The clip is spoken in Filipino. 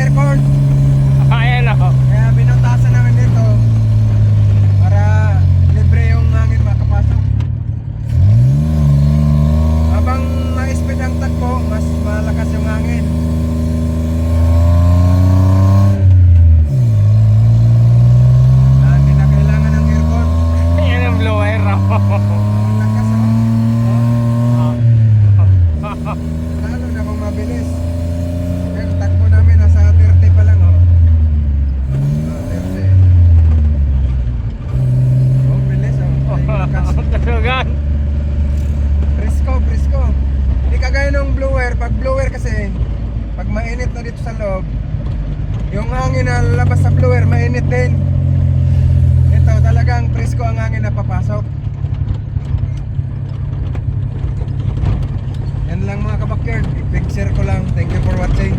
aircon. Ayan o. Kaya binutasan namin dito para libre yung hangin makapasok. Habang ma-speed ang takbo, mas malakas yung hangin. Hindi na kailangan ng aircon. Ayan ang blower o. Ang lakas oh. Lalo na kung mabilis. Kaya ang takbo namin nasa 30 pa lang oh. 30. Oh, bilis oh. Ay, lakas. Tasugan. Presko. Hindi kagaya ng blower. Pag blower kasi, pag mainit na dito sa loob, yung hangin na lalabas sa blower, mainit din. Ito talagang presko ang hangin na papasok. Yan lang mga kabakyard. I-picture ko lang. Thank you for watching.